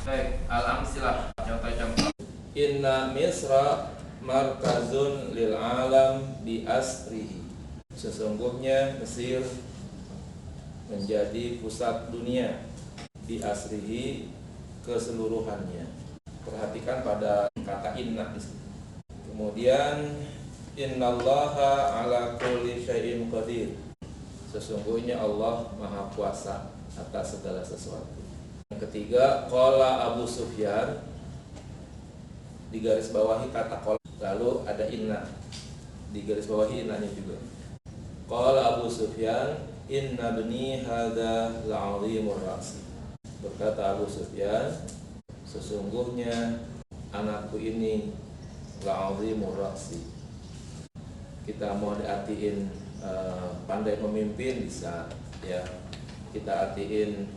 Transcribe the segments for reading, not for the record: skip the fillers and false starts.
Baik, al-amsilah, contoh-contoh. Inna Misra markazun lil alam bi asrihi. Sesungguhnya Mesir menjadi pusat dunia bi asrihi, keseluruhannya. Perhatikan pada kata inna di situ. Kemudian innallaha ala kulli syai'in qadir. Sesungguhnya Allah Maha Kuasa atas segala sesuatu. Yang ketiga, qala Abu Sufyan, di garis bawahi kata qala, lalu ada inna, di garis bawahi innanya juga. Qala Abu Sufyan, inna bni hadza la'azimur ra'si. Berkata Abu Sufyan, sesungguhnya anakku ini la'azimur ra'si. Kita mau diartiin pandai memimpin bisa, ya. Kita artiin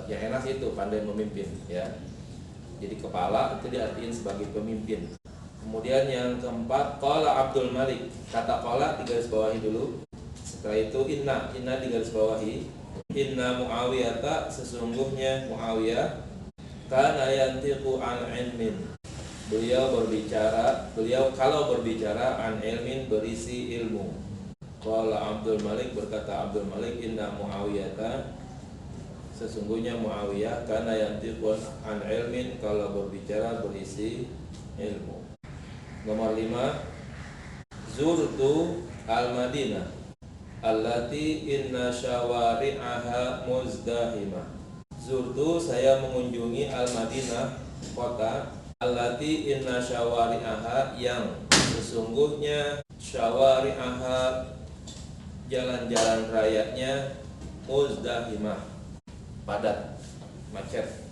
yang enak itu pandai memimpin, ya. Jadi kepala itu diartiin sebagai pemimpin. Kemudian yang keempat, qala Abdul Malik. Kata qala digaris bawahi dulu. Setelah itu inna digaris bawahi. Inna Muawiyata, sesungguhnya Muawiyah, kana yantiqu an ilmin. Beliau kalau berbicara an ilmin, berisi ilmu. Qala Abdul Malik, berkata Abdul Malik, inna Muawiyata, sesungguhnya Muawiyah, kana yantiqu an ilmin, kalau berbicara berisi ilmu. Nomor 5, zurtu al-Madinah allati inna syawari'aha muzdahimah. Zurtu, saya mengunjungi al-Madinah, kota, allati inna syawari'aha, yang sesungguhnya syawari'aha, jalan-jalan rayanya, muzdahimah, padat, macet.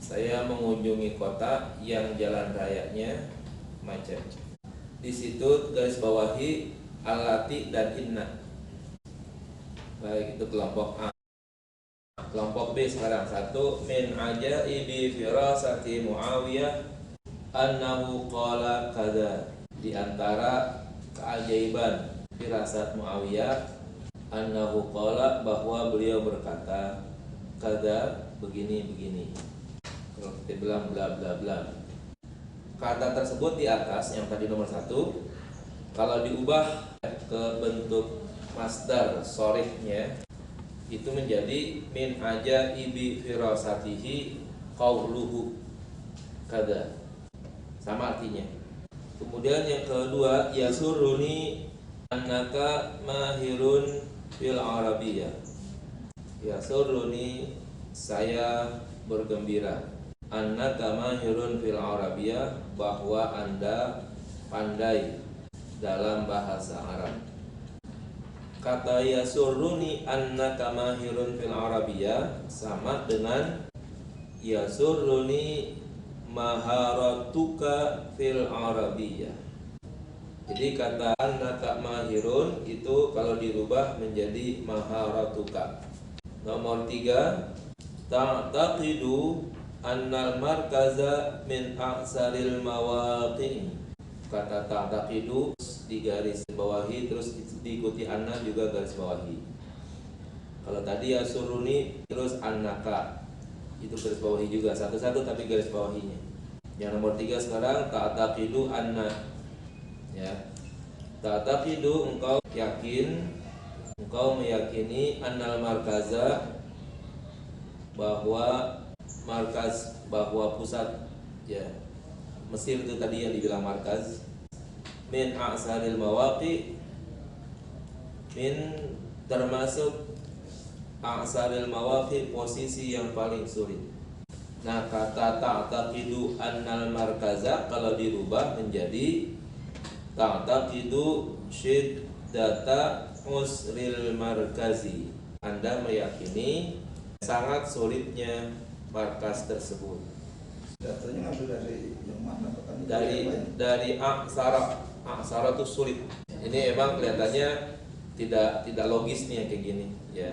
Saya mengunjungi kota yang jalan rayanya macet. Di situ garis bawahi allati dan inna. Baik, itu kelompok A. Kelompok B sekarang. 1, min ajaibi firasati Muawiyah annahu qala kadza. Di antara keajaiban firasat Muawiyah, annahu qala, bahwa beliau berkata, kadza, begini-begini. Kalau kita bilang bla bla bla. Kata tersebut di atas, yang tadi nomor 1, kalau diubah ke bentuk masdar shorihnya, itu menjadi min ajaibi firasatihi qauluhu kada, sama artinya. Kemudian yang kedua, yasuruni annaka mahirun fil arabiyah. Yasuruni, saya bergembira, annaka mahirun fil arabiyah, bahwa Anda pandai dalam bahasa Arab. Kata yasurruni annaka mahirun fil arabiyah sama dengan yasurruni maharatuka fil arabiyah. Jadi kata annaka mahirun itu kalau dirubah menjadi maharatuka. Nomor 3, ta'taqidu annal markaza min a'saril mawaqi'. Kata ta'taqidu di garis bawahi, terus diikuti anna juga garis bawahi. Kalau tadi ya suruni terus annaka, itu garis bawahi juga, satu-satu tapi garis bawahinya. Yang nomor 3 sekarang, ta'taqidu anna, ya. Ta'taqidu, engkau yakin, engkau meyakini, annal markaza, bahwa markaz, bahwa pusat, ya, Mesir itu tadi yang dibilang markaz, min a'saril mawaqi, min termasuk a'saril mawaqi, posisi yang paling sulit. Nah, kata ta'taqidu annal markaza kalau dirubah menjadi ta'taqidu syiddata usril markazi. Anda meyakini sangat sulitnya markas tersebut. Datanya ngambil dari yang mana? Dari aksara itu sulit. Ini emang kelihatannya tidak logis nih yang kayak gini, ya.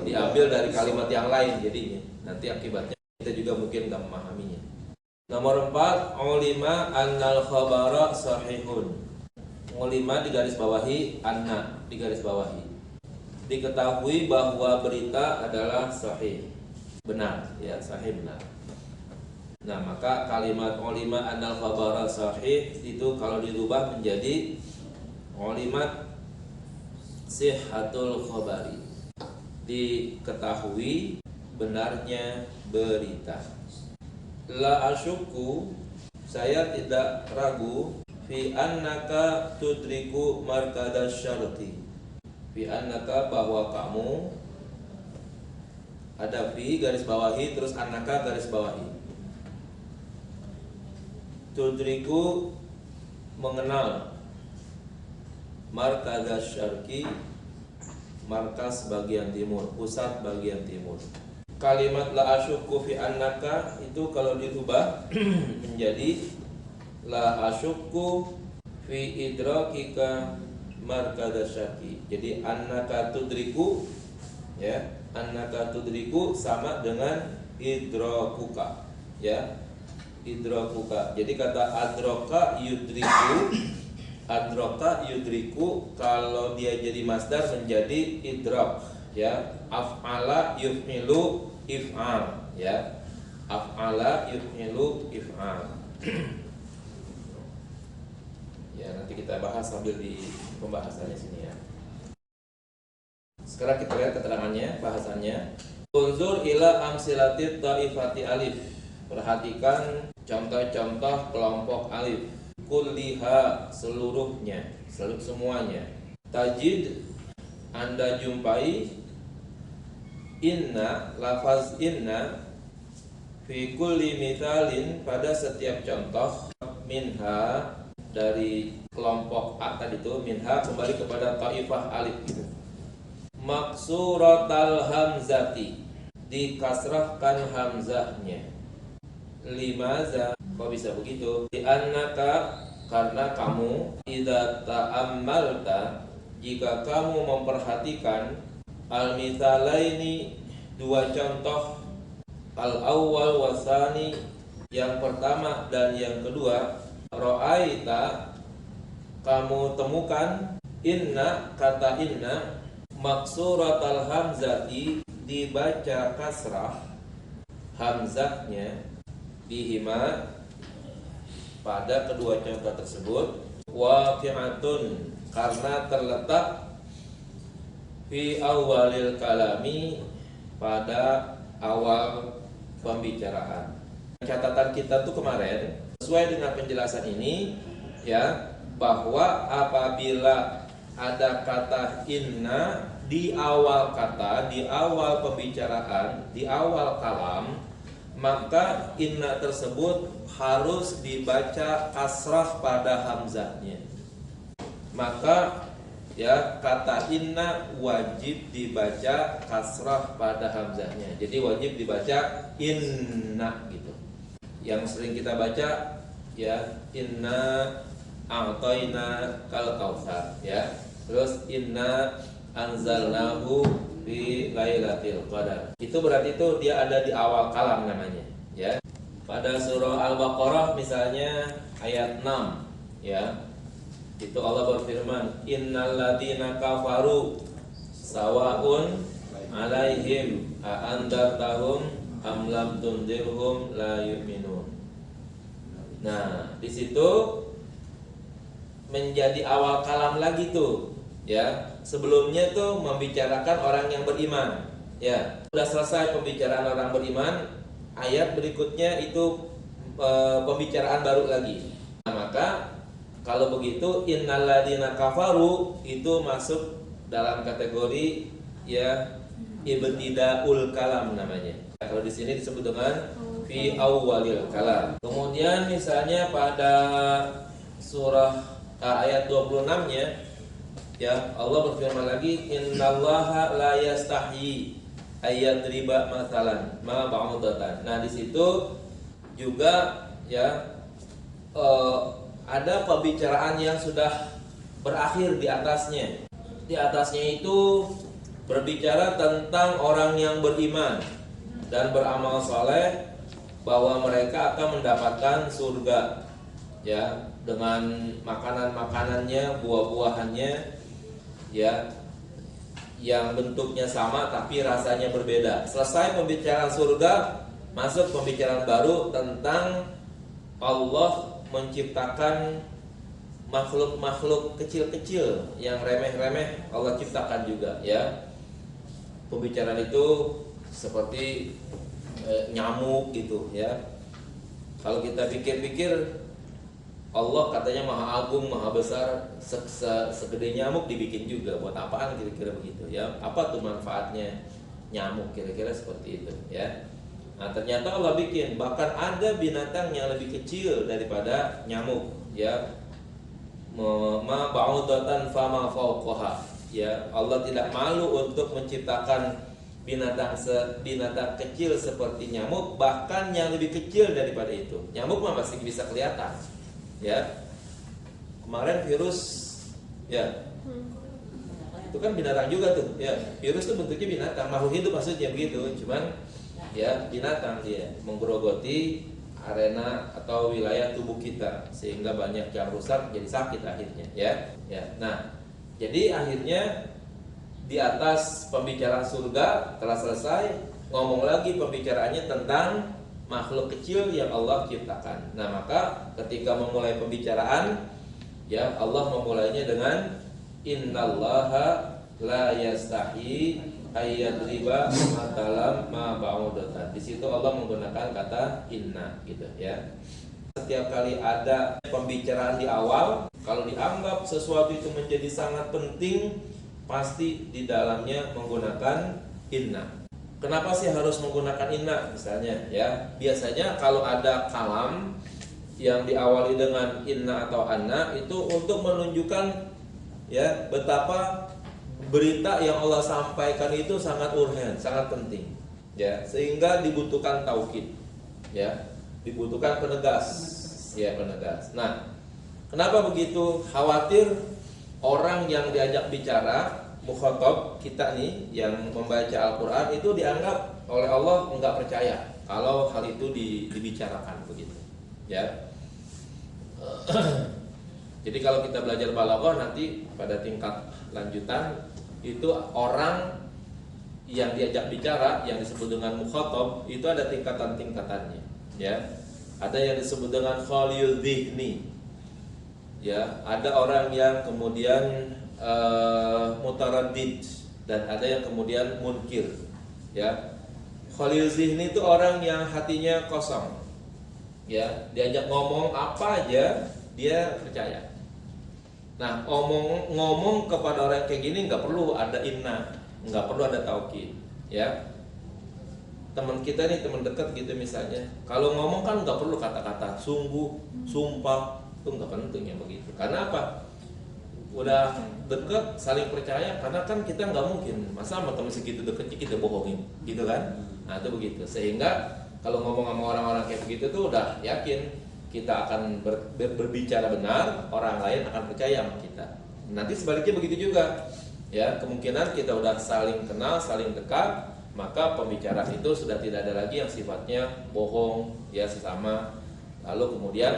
Diambil dari kalimat yang lain jadinya. Nanti akibatnya kita juga mungkin nggak memahaminya. Nomor 4, ulima annal khabara sahihun. Ulima digaris bawahi, anna digaris bawahi. Diketahui bahwa berita adalah sahih. benar, ya sahih benar. Nah, maka kalimat ulima annal khabara sahih itu kalau dirubah menjadi ulimat sihhatul khabari, diketahui benarnya berita. La asyukku, saya tidak ragu, fi annaka tudriku markadas syarti, fi annaka, bahwa kamu, ada fi garis bawahi terus annaka garis bawahi, tudriku mengenal, markadas syarqi markas bagian timur, pusat bagian timur. Kalimat la asyukku fi annaka itu kalau dirubah menjadi la asyukku fi idrakika markadas syarqi. Jadi annaka tudriku, ya, annaka tudriku sama dengan idrakuka, ya, idrakuka. Jadi kata adraka yudriku, adraka yudriku kalau dia jadi masdar menjadi idrak, ya. Af'ala yuf'ilu if'al, ya. Af'ala yuf'ilu if'al. Ya, nanti kita bahas sambil di pembahasannya sini, ya. Sekarang kita lihat keterangannya, bahasannya. Unzur ila amsilatit ta'ifati alif. Perhatikan contoh-contoh kelompok alif. Kulliha, seluruhnya, semuanya. Tajid, Anda jumpai inna, lafaz inna fi kulli mithalin, pada setiap contoh, minha, dari kelompok A tadi itu, minha kembali kepada ta'ifah alif gitu. Maksuratal hamzati, dikasrahkan hamzahnya. Limaza, kok bisa begitu? Di annaka, karena kamu, idza ta'ammalta, jika kamu memperhatikan, al-mithalaini, dua contoh, al-awwal wasani, yang pertama dan yang kedua, ra'aita, kamu temukan, inna, kata inna, maksuratal hamzati, dibaca kasrah hamzahnya, bihima, pada kedua contoh tersebut, waqi'atun, karena terletak fi awalil kalami, pada awal pembicaraan. Catatan kita tuh kemarin sesuai dengan penjelasan ini, ya, bahwa apabila ada kata inna di awal kata, di awal pembicaraan, di awal kalam, maka inna tersebut harus dibaca kasrah pada hamzahnya. Maka, ya, kata inna wajib dibaca kasrah pada hamzahnya. Jadi wajib dibaca inna gitu. Yang sering kita baca, ya, inna a'tayna kal kautsar, ya. Terus inna anzalnahu fi lailatul qadar. Itu berarti itu dia ada di awal kalam namanya, ya. Pada surah Al-Baqarah misalnya ayat 6, ya. Itu Allah berfirman, innal ladzina kafaru sawaun alaihim a andartahum am lam tundirhum la yu'minun. Nah, di situ menjadi awal kalam lagi tuh, ya. Sebelumnya tuh membicarakan orang yang beriman, ya. Sudah selesai pembicaraan orang beriman, ayat berikutnya itu pembicaraan baru lagi. Nah, maka kalau begitu innalladzina kafaru itu masuk dalam kategori, ya, ibtidaul kalam namanya. Kalau di sini disebut dengan fi awwalil kalam. Kemudian misalnya pada surah ayat 26-nya, ya, Allah berfirman lagi, innallaha la yastahyi ayadriba mathalan ma ba'udatan. Nah, di situ juga, ya, ada pembicaraan yang sudah berakhir di atasnya. Di atasnya itu berbicara tentang orang yang beriman dan beramal soleh, bahwa mereka akan mendapatkan surga, ya, dengan makanan-makanannya, buah-buahannya, ya, yang bentuknya sama tapi rasanya berbeda. Selesai pembicaraan surga, masuk pembicaraan baru tentang Allah menciptakan makhluk-makhluk kecil-kecil yang remeh-remeh, Allah ciptakan juga, ya. Pembicaraan itu seperti nyamuk gitu, ya. Kalau kita pikir-pikir, Allah katanya maha agung, maha besar, segede nyamuk dibikin juga. Buat apaan kira-kira begitu, ya? Apa tuh manfaatnya nyamuk, kira-kira seperti itu, ya. Nah, ternyata Allah bikin, bahkan ada binatang yang lebih kecil daripada nyamuk, ya. Ma ba'udatan fama fawqaha, ya. Allah tidak malu untuk menciptakan binatang kecil seperti nyamuk, bahkan yang lebih kecil daripada itu. Nyamuk mah masih bisa kelihatan, ya. Kemarin virus, ya, itu kan binatang juga tuh, ya. Virus itu bentuknya binatang, makhluk hidup maksudnya begitu, cuman ya binatang dia menggerogoti arena atau wilayah tubuh kita sehingga banyak yang rusak, jadi sakit akhirnya, ya. Nah, jadi akhirnya di atas pembicaraan surga telah selesai, ngomong lagi pembicaraannya tentang makhluk kecil yang Allah ciptakan. Nah, maka ketika memulai pembicaraan, ya, Allah memulainya dengan innallaha la yastahi ayyadriba matalam ma ba'udatan. Di situ Allah menggunakan kata inna, gitu, ya. Setiap kali ada pembicaraan di awal, kalau dianggap sesuatu itu menjadi sangat penting, pasti di dalamnya menggunakan inna. Kenapa sih harus menggunakan inna misalnya, ya? Biasanya kalau ada kalam yang diawali dengan inna atau anna itu untuk menunjukkan, ya, betapa berita yang Allah sampaikan itu sangat urgen, sangat penting, ya, sehingga dibutuhkan taukid, ya, dibutuhkan penegas, ya, penegas. Nah, kenapa begitu? Khawatir orang yang diajak bicara, mukhatab kita nih yang membaca Al-Quran itu dianggap oleh Allah enggak percaya kalau hal itu dibicarakan begitu, ya. Jadi kalau kita belajar balaghah nanti pada tingkat lanjutan itu orang yang diajak bicara yang disebut dengan mukhatab itu ada tingkatan-tingkatannya, ya. Ada yang disebut dengan khaliyul dhihni, ya. Ada orang yang kemudian mutaraddid dan ada yang kemudian munkir, ya. Khaliyul dhihni itu orang yang hatinya kosong, ya. Diajak ngomong apa aja dia percaya. Nah, ngomong kepada orang kayak gini nggak perlu ada inna, nggak perlu ada taukid, ya. Teman kita nih, teman dekat gitu misalnya, kalau ngomong kan nggak perlu kata-kata sungguh, sumpah, itu nggak penting ya begitu. Karena apa? Udah dekat, saling percaya, karena kan kita nggak mungkin masa sama teman segitu dekatnya kita bohongin, gitu kan? Nah, itu begitu. Sehingga kalau ngomong sama orang-orang kayak begitu tuh udah yakin kita akan berbicara benar, orang lain akan percaya sama kita. Nanti sebaliknya begitu juga, ya. Kemungkinan kita udah saling kenal, saling dekat, maka pembicaraan itu sudah tidak ada lagi yang sifatnya bohong, ya, sesama. Lalu kemudian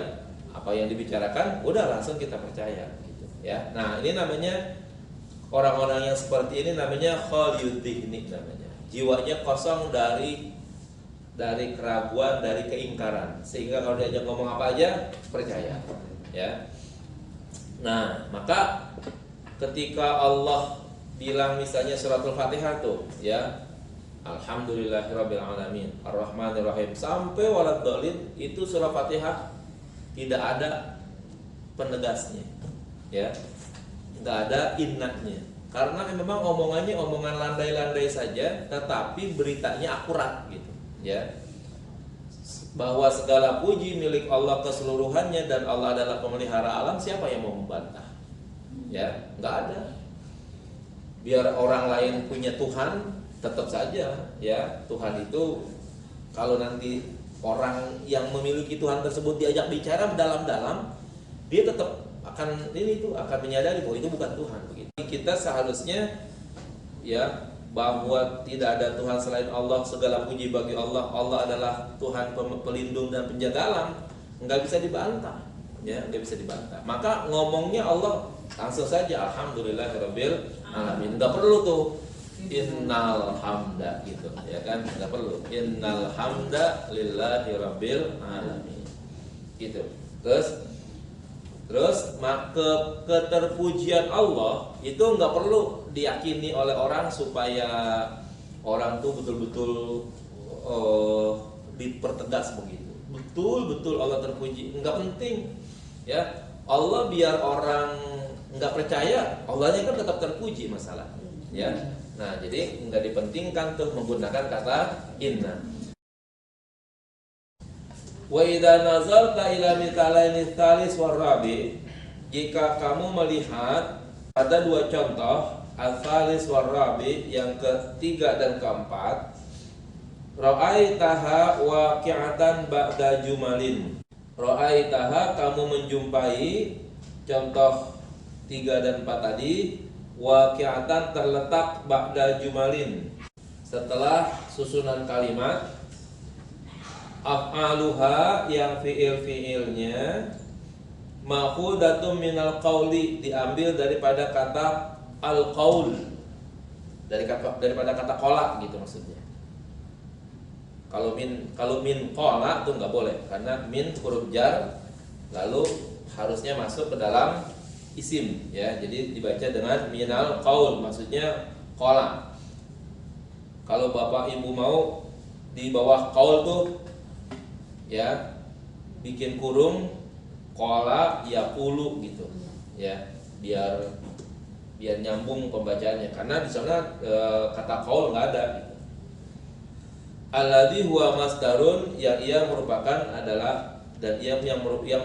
apa yang dibicarakan udah langsung kita percaya, gitu, ya. Nah, ini namanya orang-orang yang seperti ini namanya khaliyud dhihni namanya. Jiwanya kosong dari keraguan, dari keingkaran, sehingga kalau diajak ngomong apa aja percaya, ya. Nah, maka ketika Allah bilang misalnya suratul Fatihah tuh, ya, alhamdulillahirabbil alamin arrahmanirrahim sampai waladhdallin, itu surah Fatihah tidak ada penegasnya, ya, nggak ada innanya, karena memang omongannya omongan landai-landai saja, tetapi beritanya akurat, gitu, ya, bahwa segala puji milik Allah keseluruhannya dan Allah adalah pemelihara alam. Siapa yang mau membantah? Ya, nggak ada. Biar orang lain punya Tuhan, tetap saja, ya, Tuhan itu kalau nanti orang yang memiliki Tuhan tersebut diajak bicara dalam-dalam, dia tetap akan akan menyadari bahwa itu bukan Tuhan, begitu. Kita seharusnya, ya, bahwa tidak ada Tuhan selain Allah, segala puji bagi Allah, Allah adalah Tuhan pelindung dan penjaga alam, nggak bisa dibantah, ya, nggak bisa dibantah. Maka ngomongnya Allah langsung saja alhamdulillahirabbil alamin, nggak perlu tuh innal hamda gitu ya kan, nggak perlu innal hamda lillahi rabbil alamin gitu. Terus maka keterpujian Allah itu nggak perlu diyakini oleh orang supaya orang tuh betul-betul dipertegas begitu. Betul-betul Allah terpuji, nggak penting ya. Allah biar orang nggak percaya, Allahnya kan tetap terpuji masalah ya. Nah jadi nggak dipentingkan tuh menggunakan kata inna. Wa idza nazalta ila mitalaini tsalis war rabi, jika kamu melihat ada dua contoh al-tsalis war rabi, yang ketiga dan keempat, ra'aitaha waqi'atan ba'da jumalin. Ra'aitaha, kamu menjumpai contoh 3 dan 4 tadi, waqi'atan terletak ba'da jumalin, setelah susunan kalimat. Af'aluha, yang fi'il-fi'ilnya ma'khudatun minal qauli, diambil daripada kata al-qaul, daripada kata qala gitu maksudnya. Kalau min qala itu nggak boleh, karena min huruf jar lalu harusnya masuk ke dalam isim ya. Jadi dibaca dengan minal qaul, maksudnya qala. Kalau Bapak Ibu mau di bawah qaul tuh ya bikin kurung qala yaqulu gitu ya, biar nyambung pembacaannya, karena di sana kata qaul nggak ada gitu. Alladzi huwa masdarun, yang ia merupakan adalah, dan yang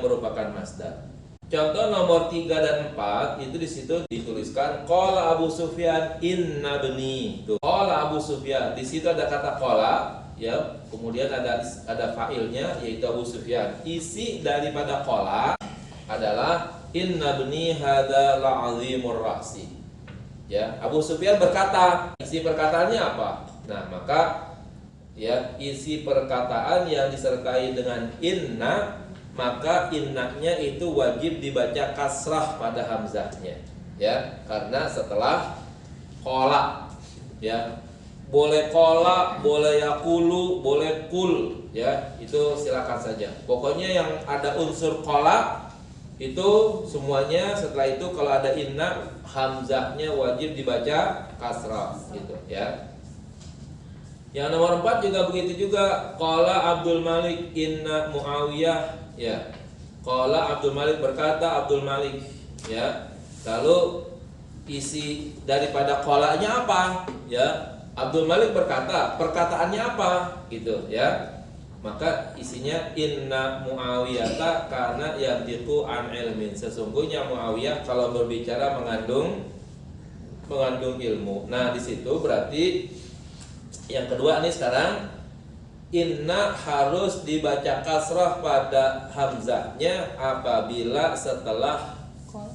merupakan masdar. Contoh nomor 3 dan 4 itu di situ dituliskan qala Abu Sufyan inna bni. Tuh, qala Abu Sufyan, di situ ada kata qala ya, kemudian ada fa'ilnya yaitu Abu Sufyan. Isi daripada qala adalah inna bni hadza la'azimur ra'si. Ya, Abu Sufyan berkata, isi perkataannya apa? Nah, maka ya isi perkataan yang disertai dengan inna, maka innanya itu wajib dibaca kasrah pada hamzahnya ya, karena setelah qala ya. Boleh qala, boleh yaqulu, boleh kul ya, itu silakan saja. Pokoknya yang ada unsur qala itu semuanya, setelah itu kalau ada inna, hamzahnya wajib dibaca kasrah gitu ya. Yang nomor 4 juga begitu juga, qala Abdul Malik inna Muawiyah ya. Qala Abdul Malik, berkata Abdul Malik ya. Lalu isi daripada qalanya apa ya? Abdul Malik berkata, perkataannya apa gitu ya. Maka isinya inna Muawiyata karena yantiqu an ilmin, sesungguhnya Muawiyah kalau berbicara mengandung ilmu. Nah, di situ berarti yang kedua nih sekarang, inna harus dibaca kasrah pada hamzahnya apabila setelah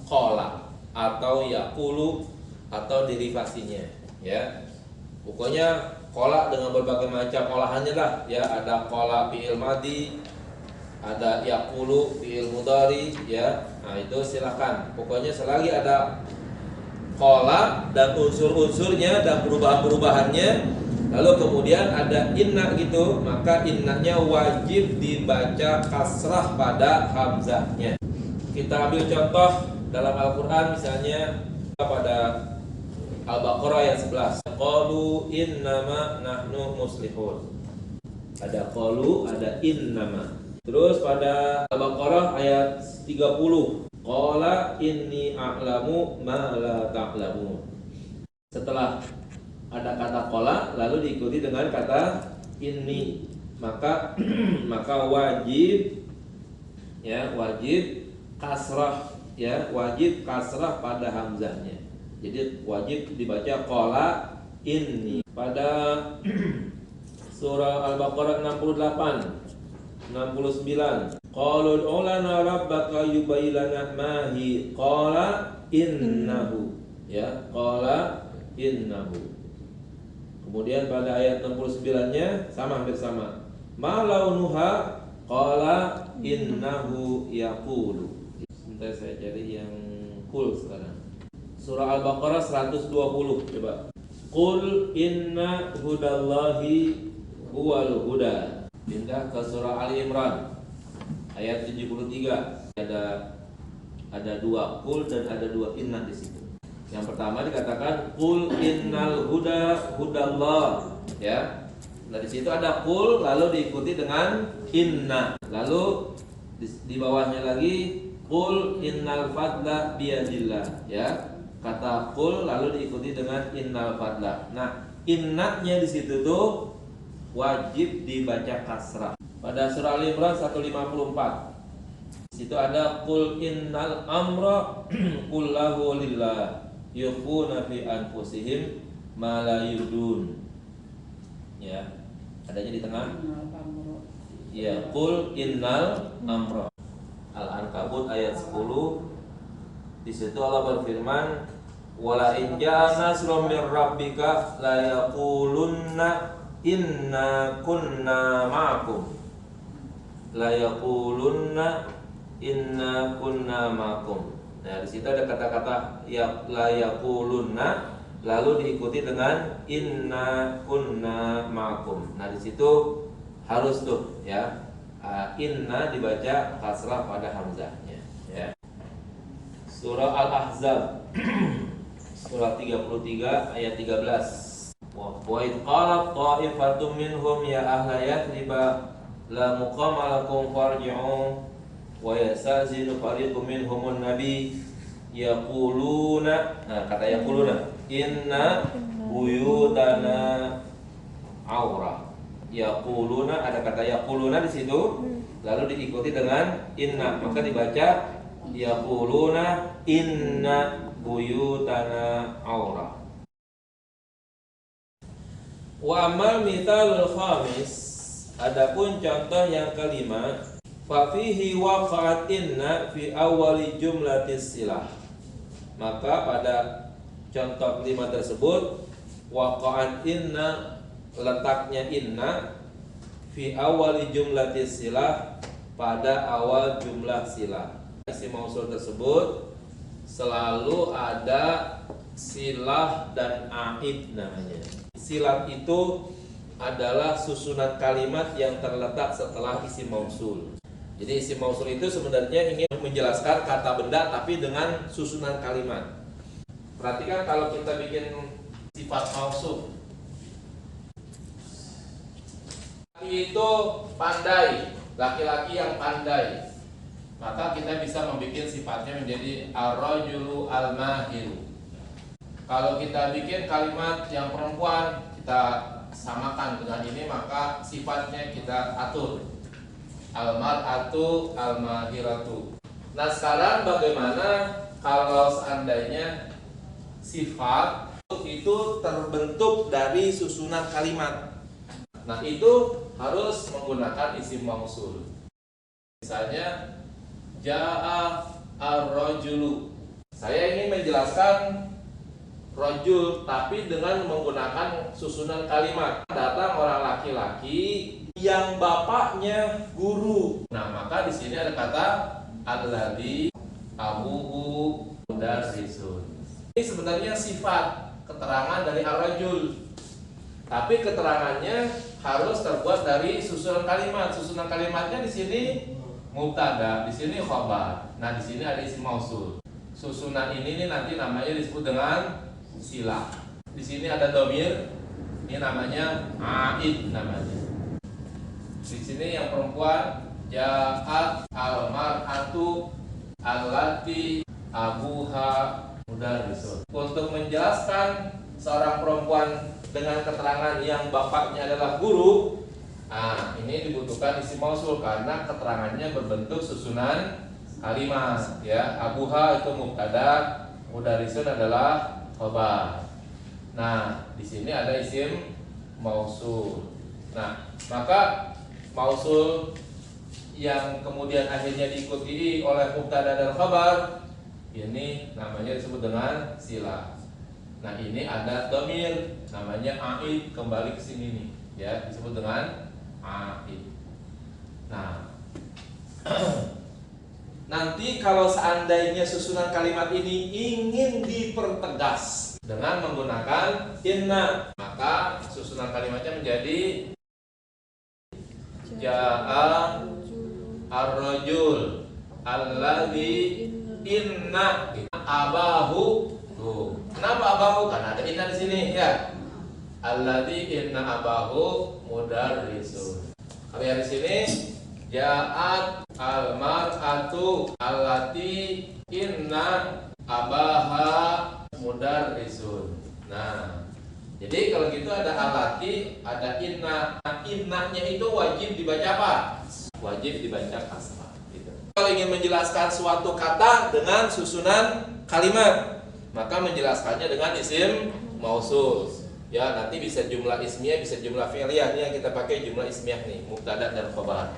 qala atau yaqulu atau derivasinya ya. Pokoknya qala dengan berbagai macam olahannya lah ya, ada qala fi'il madhi, ada yaqulu fi'il mudhari ya. Nah, itu silakan. Pokoknya selagi ada qala dan unsur-unsurnya dan perubahan-perubahannya, lalu kemudian ada inna gitu, maka innanya wajib dibaca kasrah pada hamzahnya. Kita ambil contoh dalam Al-Quran, misalnya pada Al-Baqarah ayat 11. Qalu innama nahnu muslihun. Ada qalu, ada innama. Terus pada Al-Baqarah ayat 30. Qala inni a'lamu ma la ta'lamun. Setelah ada kata qala lalu diikuti dengan kata inni, maka wajib kasrah ya, wajib kasrah pada hamzahnya. Jadi wajib dibaca qala inni. Pada surah Al-Baqarah 68 69, qalu ulana rabbaka yubayyana ma hi, qala innahu ya, qala innahu. Kemudian pada ayat 69-nya sama, hampir sama. Ma launuha, qala innahu yaqulu. Sebentar saya cari yang cool sekarang. Surah Al-Baqarah 120 coba. Qul inna hudallahi huwal huda. Pindah ke surah Ali Imran ayat 73. Ada dua qul dan ada dua inna di situ. Yang pertama dikatakan qul innal huda hudallah, ya. Nah di situ ada qul lalu diikuti dengan inna. Lalu di bawahnya lagi qul innal fadla biyadillah, ya. Kata qul lalu diikuti dengan innal fadla. Nah, innanya di situ tuh wajib dibaca kasrah. Pada surah Al Imran 154. Di situ ada qul innal amra kullahu lillah yukhuna fi anfusihim ma la yudun. Ya, adanya di tengah. Ya, qul innal amra. Al-Ankabut ayat 10. Di situ Allah berfirman, wala in jaa nasrun mir rabbika la yaqulunna inna kunna ma'akum. La yaqulunna inna kunna ma'akum. Nah, di situ ada kata-kata ya la yaqulunna lalu diikuti dengan inna kunna ma'akum. Nah, di situ harus tuh ya. Inna dibaca kasrah pada hamzahnya, ya. Surah Al-Ahzab surah 33 ayat 13. Wa id qalat ta'ifatun minhum ya ahla yathriba la muqama lakum farji'u wa yastazinu fariqun minhumun nabi yaquluna. Nah, kata yaquluna inna buyutana aurah. Yaquluna, ada kata yaquluna di situ lalu diikuti dengan inna, maka dibaca yaquluna inna buyutana aurah. Wa amal mithalul khamis, adapun contoh yang kelima, fa fihi waqa'at inna fi awwali jumlatis silah. Maka pada contoh kelima tersebut waqa'at inna, letaknya inna fi awali jumlatis silah, pada awal jumlah silah. Isim mausul tersebut selalu ada silah dan aid namanya. Silah itu adalah susunan kalimat yang terletak setelah isim mausul. Jadi isim mausul itu sebenarnya ingin menjelaskan kata benda tapi dengan susunan kalimat. Perhatikan kalau kita bikin sifat mausul, itu pandai, laki-laki yang pandai, maka kita bisa membuat sifatnya menjadi ar-rajulu al-mahir. Kalau kita bikin kalimat yang perempuan, kita samakan dengan ini, maka sifatnya kita atur, al-mar'atu al-mahiratu. Nah sekarang bagaimana kalau seandainya sifat itu terbentuk dari susunan kalimat? Nah itu harus menggunakan isim mausul. Misalnya jaa ar-rajulu, saya ingin menjelaskan rajul tapi dengan menggunakan susunan kalimat. Datang orang laki-laki yang bapaknya guru. Nah maka di sini ada kata alladzi abuhu mudarrisun. Ini sebenarnya sifat, keterangan dari ar-rajul, tapi keterangannya harus terbuat dari susunan kalimat. Susunan kalimatnya di sini mubtada, di sini khabar. Nah, di sini ada isim mausul. Susunan ini nanti namanya disebut dengan silah. Di sini ada dhamir, ini namanya aid namanya. Di sini yang perempuan ja'at al-mar'atu allati abuha mudarrisun. Untuk menjelaskan seorang perempuan dengan keterangan yang bapaknya adalah guru, nah ini dibutuhkan isim mausul karena keterangannya berbentuk susunan kalimat, ya. Abuha itu mubtada, mudarrisun adalah khabar. Nah, di sini ada isim mausul. Nah, maka mausul yang kemudian akhirnya diikuti oleh mubtada dan khabar, ini namanya disebut dengan silah. Nah ini ada dhamir namanya aid, kembali ke sini nih, ya, disebut dengan aid. Nah nanti kalau seandainya susunan kalimat ini ingin dipertegas, dengan menggunakan inna, maka susunan kalimatnya menjadi ja'a ar-rajul alladzi inna abahu. Tuh. Kenapa abahu? Karena ada inna di sini ya. Alladzi inna abahu mudarrisun. Kalau yang di sini ja'at al-mar'atu allati inna abaha mudarrisun. Nah, jadi kalau gitu ada alati, ada inna. Innanya itu wajib dibaca apa? Wajib dibaca kasrah. Gitu. Kalau ingin menjelaskan suatu kata dengan susunan kalimat, maka menjelaskannya dengan isim mausul. Ya, nanti bisa jumlah ismiyah, bisa jumlah fi'liyah. Ini yang kita pakai jumlah ismiyah nih, mubtada dan khabar.